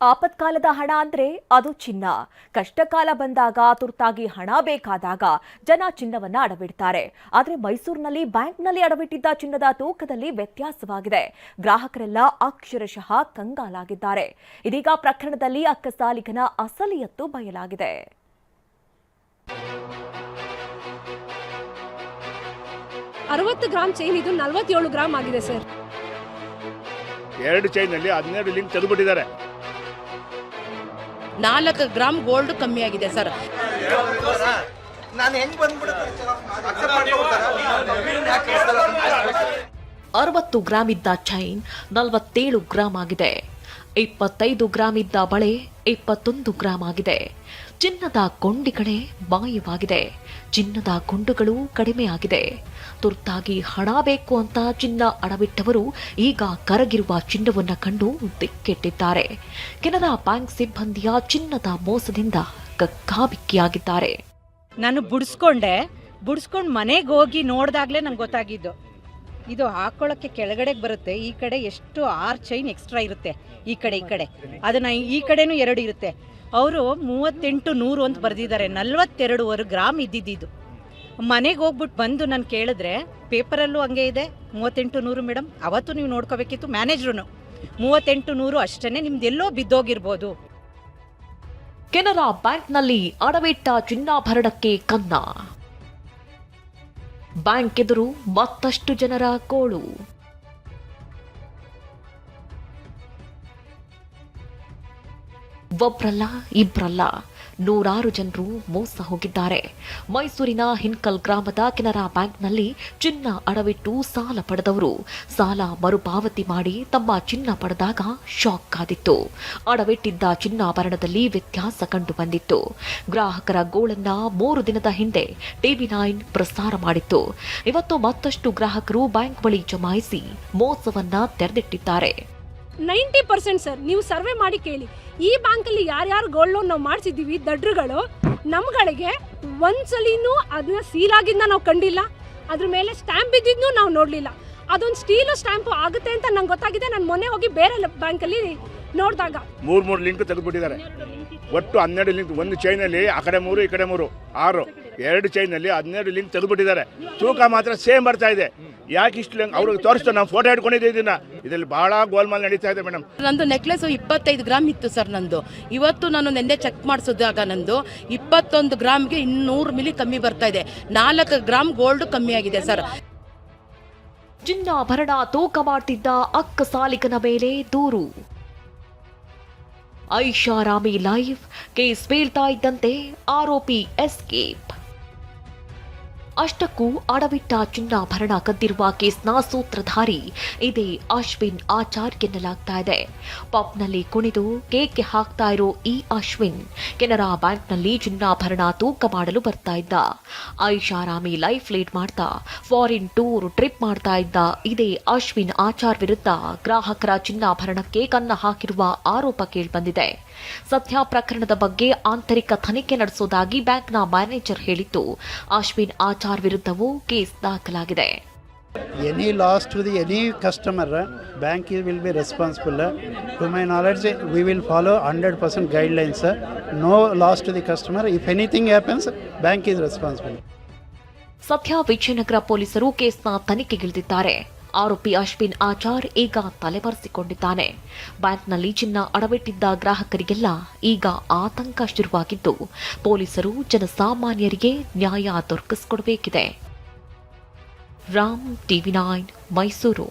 ಆಪತ್ಕಾಲದ ಹಣ ಅಂದ್ರೆ ಅದು ಚಿನ್ನ. ಕಷ್ಟಕಾಲ ಬಂದಾಗ ತುರ್ತಾಗಿ ಹಣ ಬೇಕಾದಾಗ ಜನ ಚಿನ್ನವನ್ನ ಅಡವಿಡ್ತಾರೆ. ಆದ್ರೆ ಮೈಸೂರಿನಲ್ಲಿ ಬ್ಯಾಂಕ್ನಲ್ಲಿ ಅಡವಿಟ್ಟಿದ್ದ ಚಿನ್ನದ ತೂಕದಲ್ಲಿ ವ್ಯತ್ಯಾಸವಾಗಿದೆ. ಗ್ರಾಹಕರೆಲ್ಲ ಅಕ್ಷರಶಃ ಕಂಗಾಲಾಗಿದ್ದಾರೆ. ಇದೀಗ ಪ್ರಕರಣದಲ್ಲಿ ಅಕ್ಕಸಾಲಿಗನ ಅಸಲಿಯತ್ತು ಬಯಲಾಗಿದೆ. 60 ಗ್ರಾಂ ಚೈನ್ ಇದು 47 ಗ್ರಾಂ ಆಗಿದೆ ಸರ್. 2 ಚೈನಲ್ಲಿ 12 ಲಿಂಕ್ ತೆಗೆದುಬಿಟ್ಟಿದ್ದಾರೆ. 4 ಗ್ರಾಂ ಗೋಲ್ಡ್ ಕಮ್ಮಿ ಆಗಿದೆ ಸರ್. ನಾನು ಹೆಂಗ್ ಬಂದ್ಬಿಡುತ್ತೆ 60 ಗ್ರಾಂ ಇದ್ದ ಚೈನ್ 47 ಗ್ರಾಂ ಆಗಿದೆ. 25 ಗ್ರಾಂ ಇದ್ದ ಬಳೆ 21 ಗ್ರಾಂ ಆಗಿದೆ. ಚಿನ್ನದ ಕೊಂಡಿಗಳೇ ಮಾಯವಾಗಿದೆ. ಚಿನ್ನದ ಗುಂಡುಗಳು ಕಡಿಮೆ ಆಗಿದೆ. ತುರ್ತಾಗಿ ಹಣ ಬೇಕು ಅಂತ ಚಿನ್ನ ಅಡವಿಟ್ಟವರು ಈಗ ಕರಗಿರುವ ಚಿನ್ನವನ್ನ ಕಂಡು ದಿಕ್ಕೆಟ್ಟಿದ್ದಾರೆ. ಕೆನರಾ ಬ್ಯಾಂಕ್ ಸಿಬ್ಬಂದಿಯ ಚಿನ್ನದ ಮೋಸದಿಂದ ಕಕ್ಕಾಬಿಕ್ಕಿಯಾಗಿದ್ದಾರೆ. ನಾನು ಬುಡ್ಸ್ಕೊಂಡು ಮನೆಗೆ ಹೋಗಿ ನೋಡಿದಾಗಲೇ ನಂಗೆ ಗೊತ್ತಾಗಿದ್ದು ಇದು ಹಾಕೊಳ್ಳೋಕ್ಕೆ ಕೆಳಗಡೆಗೆ ಬರುತ್ತೆ. ಈ ಕಡೆ ಎಷ್ಟು 6 ಚೈನ್ ಎಕ್ಸ್ಟ್ರಾ ಇರುತ್ತೆ. ಈ ಕಡೆ ಅದನ್ನ ಈ ಕಡೆನೂ 2 ಇರುತ್ತೆ. ಅವರು 3800 ಅಂತ ಬರೆದಿದ್ದಾರೆ. 42 ಗ್ರಾಮ್ ಇದ್ದಿದ್ದು. ಮನೆಗೆ ಹೋಗ್ಬಿಟ್ಟು ಬಂದು ನಾನು ಕೇಳಿದ್ರೆ ಪೇಪರಲ್ಲೂ ಹಂಗೆ ಇದೆ 3800 ಮೇಡಮ್. ಅವತ್ತು ನೀವು ನೋಡ್ಕೋಬೇಕಿತ್ತು ಮ್ಯಾನೇಜ್ರು 3800 ಅಷ್ಟೇ, ನಿಮ್ದೆಲ್ಲೋ ಬಿದ್ದೋಗಿರ್ಬೋದು. ಕೆನರಾ ಬ್ಯಾಂಕ್ನಲ್ಲಿ ಅಡವಿಟ್ಟ ಚಿನ್ನಾಭರಣಕ್ಕೆ ಕನ್ನ. ಬ್ಯಾಂಕ್ ಎದುರು ಮತ್ತಷ್ಟು ಜನರ ಗೋಳು. ಒಬ್ರಲ್ಲ ಇಬ್ರಲ್ಲ, 100 ಜನರು ಮೋಸ ಹೋಗಿದ್ದಾರೆ. ಮೈಸೂರಿನ ಹಿನ್ಕಲ್ ಗ್ರಾಮದ ಕೆನರಾ ಬ್ಯಾಂಕ್ನಲ್ಲಿ ಚಿನ್ನ ಅಡವಿಟ್ಟು ಸಾಲ ಪಡೆದವರು ಸಾಲ ಮರುಪಾವತಿ ಮಾಡಿ ತಮ್ಮ ಚಿನ್ನ ಪಡೆದಾಗ ಶಾಕ್ ಆದಿತ್ತು. ಅಡವಿಟ್ಟಿದ್ದ ಚಿನ್ನಾಭರಣದಲ್ಲಿ ವ್ಯತ್ಯಾಸ ಕಂಡು ಬಂದಿತ್ತು. ಗ್ರಾಹಕರ ಗೋಳನ್ನ 3 ದಿನದ ಹಿಂದೆ TV9 ಪ್ರಸಾರ ಮಾಡಿತ್ತು. ಇವತ್ತು ಮತ್ತಷ್ಟು ಗ್ರಾಹಕರು ಬ್ಯಾಂಕ್ ಬಳಿ ಜಮಾಯಿಸಿ ಮೋಸವನ್ನ ತೆರೆದಿಟ್ಟಿದ್ದಾರೆ. 90% ಸರ್, ನೀವು ಸರ್ವೆ ಮಾಡಿ ಕೇಳಿ. ಈ ಬ್ಯಾಂಕಲ್ಲಿ ಯಾರ್ಯಾರು ಗೋಲ್ಡ್ ಲೋನ್ ನಾವು ಮಾಡಿಸಿದ್ದೀವಿ ದಡ್ರುಗಳು, ನಮ್ಗಳಿಗೆ ಒಂದ್ಸಲಿನೂ ಅದನ್ನ ಸೀಲ್ ಆಗಿದ್ದ ನಾವು ಕಂಡಿಲ್ಲ. ಅದ್ರ ಮೇಲೆ ಸ್ಟ್ಯಾಂಪ್ ಬಿದ್ದಿದ್ನು ನಾವು ನೋಡ್ಲಿಲ್ಲ. ಅದೊಂದು ಸ್ಟೀಲ್ ಸ್ಟ್ಯಾಂಪ್ ಆಗುತ್ತೆ ಅಂತ ನಂಗೆ ಗೊತ್ತಾಗಿದೆ. ನಾನು ಮೊನ್ನೆ ಹೋಗಿ ಬೇರೆ ಬ್ಯಾಂಕಲ್ಲಿ ನೋಡಿದಾಗ 3 ಲಿಂಕ್ ತೆಗೆದುಬಿಟ್ಟಿದ್ದಾರೆ. ಒಟ್ಟು 12 ಲಿಂಕ್. ಒಂದು ಚೈನಲ್ಲಿ ಆ ಕಡೆ 3 ಈ ಕಡೆ 3 6. 2 ಚೈನಲ್ಲಿ 12 ಲಿಂಕ್ ತೆಗೆದುಬಿಟ್ಟಿದ್ದಾರೆ. ತೂಕ ಮಾತ್ರ ಸೇಮ್ ಬರ್ತಾ ಇದೆ. ಯಾಕೆ ಇಷ್ಟು ಲಿಂಕ್ ಅವ್ರಿಗೆ ತೋರಿಸ್ತಾರೆ. ನಾವು ಫೋಟೋ ಹಿಡ್ಕೊಂಡಿದ್ದೀನ. ಇದರಲ್ಲಿ ಬಹಳ ಗೋಲ್ಮಾಲ್ ನಡೀತಾ ಇದೆ ಮೇಡಮ್. ನಂದು ನೆಕ್ಲೆಸ್ 25 ಗ್ರಾಮ್ ಇತ್ತು ಸರ್ ನಂದು. ಇವತ್ತು ನಾನು ನೆನ್ನೆ ಚೆಕ್ ಮಾಡಿಸಿದಾಗ ನಂದು 21 ಗ್ರಾಮ್ಗೆ 200 ಮಿಲಿ ಕಮ್ಮಿ ಬರ್ತಾ ಇದೆ. 4 ಗ್ರಾಮ್ ಗೋಲ್ಡ್ ಕಮ್ಮಿ ಆಗಿದೆ ಸರ್. ಚಿನ್ನಾಭರಣ ತೂಕ ಮಾಡ್ತಿದ್ದ ಅಕ್ಕಸಾಲಿಗನ ಮೇಲೆ ದೂರು. ಐಷಾರಾಮಿ ಲೈವ್ ಕೇಸ್ ಬೀಳ್ತಾ ಇದ್ದಂತೆ ಆರೋಪಿ ಎಸ್ಕೇಪ್. ಅಷ್ಟಕ್ಕೂ ಅಡವಿಟ್ಟ ಚಿನ್ನಾಭರಣ ಕದ್ದಿರುವ ಕೇಸ್ನ ಸೂತ್ರಧಾರಿ ಇದೇ ಅಶ್ವಿನ್ ಆಚಾರ್ ಎನ್ನಲಾಗ್ತಾ ಇದೆ. ಪಬ್ನಲ್ಲಿ ಕುಣಿದು ಕೇಕ್ಗೆ ಹಾಕ್ತಾ ಇರೋ ಈ ಅಶ್ವಿನ್ ಕೆನರಾ ಬ್ಯಾಂಕ್ನಲ್ಲಿ ಚಿನ್ನಾಭರಣ ತೂಕ ಮಾಡಲು ಬರ್ತಾ ಇದ್ದ. ಐಷಾರಾಮಿ ಲೈಫ್ ಲೀಡ್ ಮಾಡ್ತಾ ಫಾರಿನ್ ಟೂರ್ ಟ್ರಿಪ್ ಮಾಡ್ತಾ ಇದ್ದ ಇದೇ ಅಶ್ವಿನ್ ಆಚಾರ್ ವಿರುದ್ಧ ಗ್ರಾಹಕರ ಚಿನ್ನಾಭರಣಕ್ಕೆ ಕನ್ನ ಹಾಕಿರುವ ಆರೋಪ ಕೇಳಿಬಂದಿದೆ. ಸದ್ಯ ಪ್ರಕರಣದ ಬಗ್ಗೆ ಆಂತರಿಕ ತನಿಖೆ ನಡೆಸುವುದಾಗಿ ಬ್ಯಾಂಕ್ನ ಮ್ಯಾನೇಜರ್ ಹೇಳಿದ್ದು, ಅಶ್ವಿನ್ ಆಚಾರ್ ವಿರುದ್ಧವೂ ಕೇಸ್ ದಾಖಲಾಗಿದೆ. Any loss to any customer, bank will be responsible. To my knowledge, we will follow 100% guidelines. No loss to the customer. If anything happens, bank is responsible. ಸದ್ಯ ವಿಜಯನಗರ ಪೊಲೀಸರು ಕೇಸ್ನ ತನಿಖೆಗಿಳಿದಿದ್ದಾರೆ. ಆರೋಪಿ ಅಶ್ವಿನ್ ಆಚಾರ್ ಈಗ ತಲೆಮರೆಸಿಕೊಂಡಿದ್ದಾನೆ. ಬ್ಯಾಂಕ್ನಲ್ಲಿ ಚಿನ್ನ ಅಡವಿಟ್ಟಿದ್ದ ಗ್ರಾಹಕರಿಗೆಲ್ಲ ಈಗ ಆತಂಕ ಶುರುವಾಗಿದ್ದು, ಪೊಲೀಸರು ಜನಸಾಮಾನ್ಯರಿಗೆ ನ್ಯಾಯ ದೊರಕಿಸಿಕೊಡಬೇಕಿದೆ. ರಾಮ್, TV9 ಮೈಸೂರು.